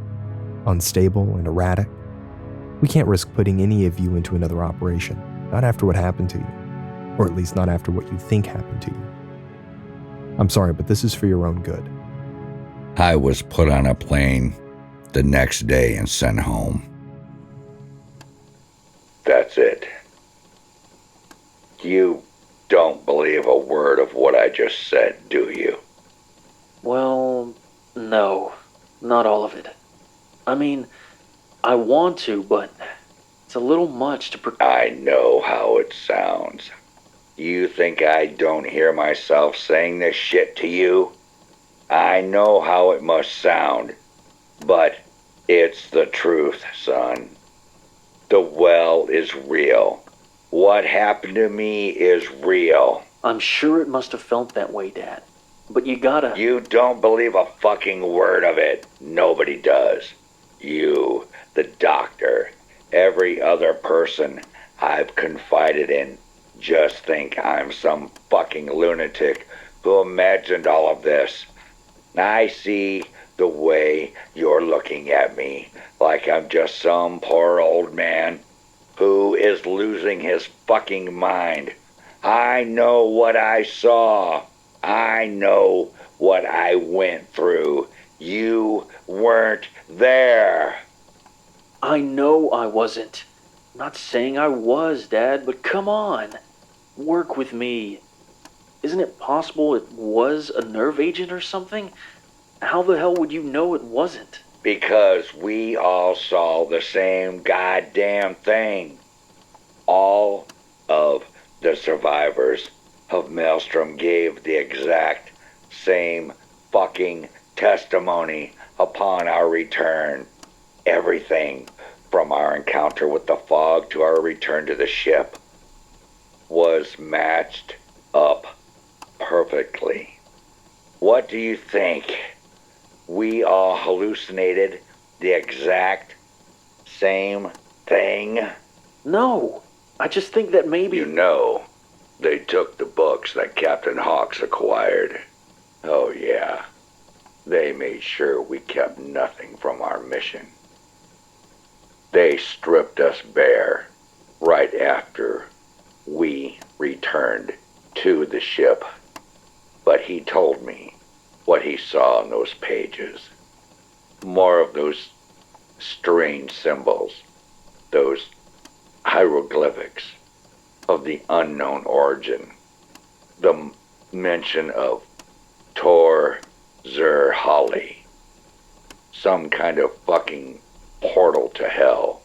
Unstable and erratic. We can't risk putting any of you into another operation, not after what happened to you. Or at least not after what you think happened to you. I'm sorry, but this is for your own good. I was put on a plane the next day and sent home. That's it. You don't believe a word of what I just said, do you? Well, no, not all of it. I mean, I want to, but it's a little much to I know how it sounds. You think I don't hear myself saying this shit to you? I know how it must sound, but it's the truth, son. The well is real. What happened to me is real. I'm sure it must have felt that way, Dad. But you gotta... You don't believe a fucking word of it. Nobody does. You, the doctor, every other person I've confided in, just think I'm some fucking lunatic who imagined all of this. I see the way you're looking at me, like I'm just some poor old man who is losing his fucking mind. I know what I saw. I know what I went through. You weren't there. I know I wasn't. I'm not saying I was, Dad, but come on. Work with me. Isn't it possible it was a nerve agent or something? How the hell would you know it wasn't? Because we all saw the same goddamn thing. All of the survivors of Maelstrom gave the exact same fucking testimony upon our return. Everything from our encounter with the fog to our return to the ship was matched up perfectly. What do you think? We all hallucinated the exact same thing? No, I just think that maybe... You know, they took the books that Captain Hawks acquired. Oh yeah, they made sure we kept nothing from our mission. They stripped us bare, right after we returned to the ship. But he told me what he saw in those pages. More of those strange symbols, those hieroglyphics of the unknown origin. The mention of Tor Zur Holly, some kind of fucking portal to hell,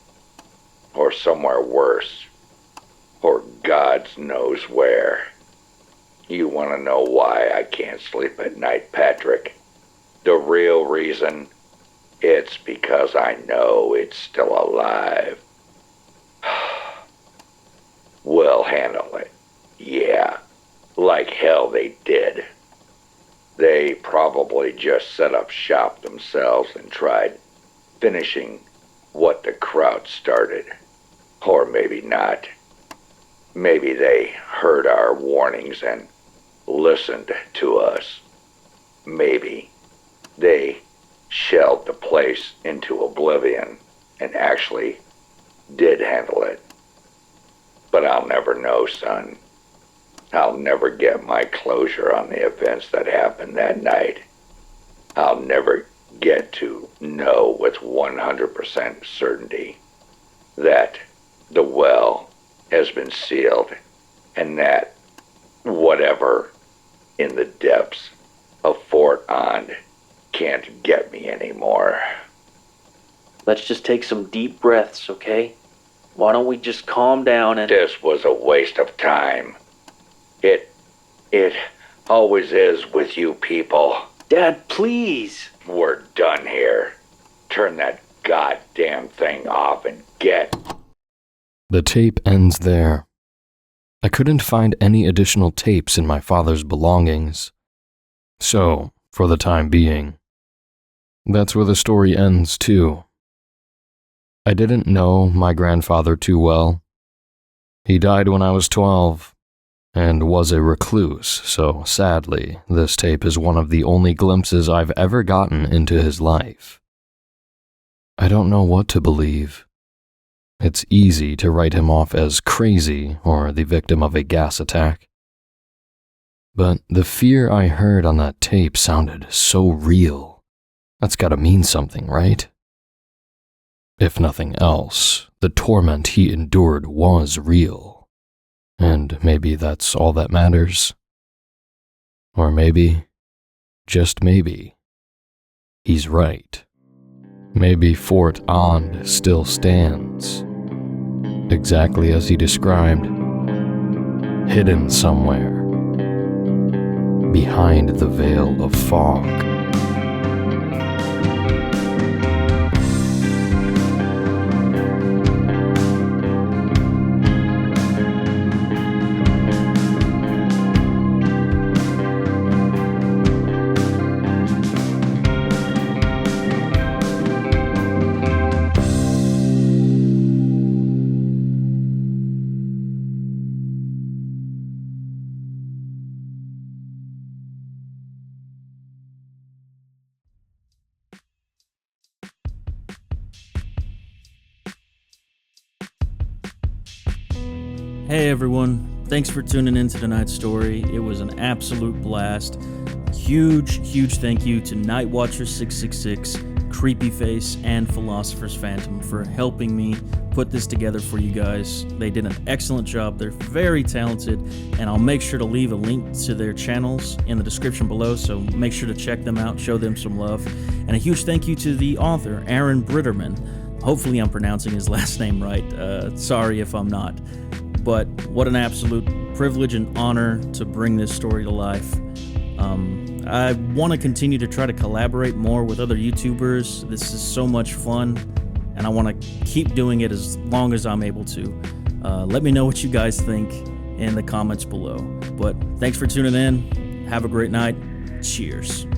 or somewhere worse, or God knows where. You want to know why I can't sleep at night, Patrick? The real reason? It's because I know it's still alive. We'll handle it. Yeah, like hell they did. They probably just set up shop themselves and tried finishing what the crowd started. Or maybe not. Maybe they heard our warnings and listened to us. Maybe they shelled the place into oblivion and actually did handle it. But I'll never know, son. I'll never get my closure on the events that happened that night. I'll never get to know with 100% certainty that the well has been sealed and that whatever in the depths of Fort Ond can't get me anymore. Let's just take some deep breaths, okay? Why don't we just calm down and... This was a waste of time. It always is with you people. Dad, please! We're done here. Turn that goddamn thing off and get... The tape ends there. I couldn't find any additional tapes in my father's belongings. So, for the time being, that's where the story ends too. I didn't know my grandfather too well. He died when I was 12 and was a recluse, so sadly, this tape is one of the only glimpses I've ever gotten into his life. I don't know what to believe. It's easy to write him off as crazy or the victim of a gas attack. But the fear I heard on that tape sounded so real. That's gotta mean something, right? If nothing else, the torment he endured was real. And maybe that's all that matters. Or maybe, just maybe, he's right. Maybe Fort Ond still stands, exactly as he described, hidden somewhere, behind the veil of fog. Hey everyone, thanks for tuning in to tonight's story. It was an absolute blast. Huge thank you to Nightwatcher666, Creepyface, and Philosopher's Phantom for helping me put this together for you guys. They did an excellent job. They're very talented, and I'll make sure to leave a link to their channels in the description below, so make sure to check them out, show them some love. And a huge thank you to the author, Aaron Breiterman. Hopefully I'm pronouncing his last name right. Sorry if I'm not. But what an absolute privilege and honor to bring this story to life. I want to continue to try to collaborate more with other YouTubers. This is so much fun, and I want to keep doing it as long as I'm able to. Let me know what you guys think in the comments below. But thanks for tuning in. Have a great night. Cheers.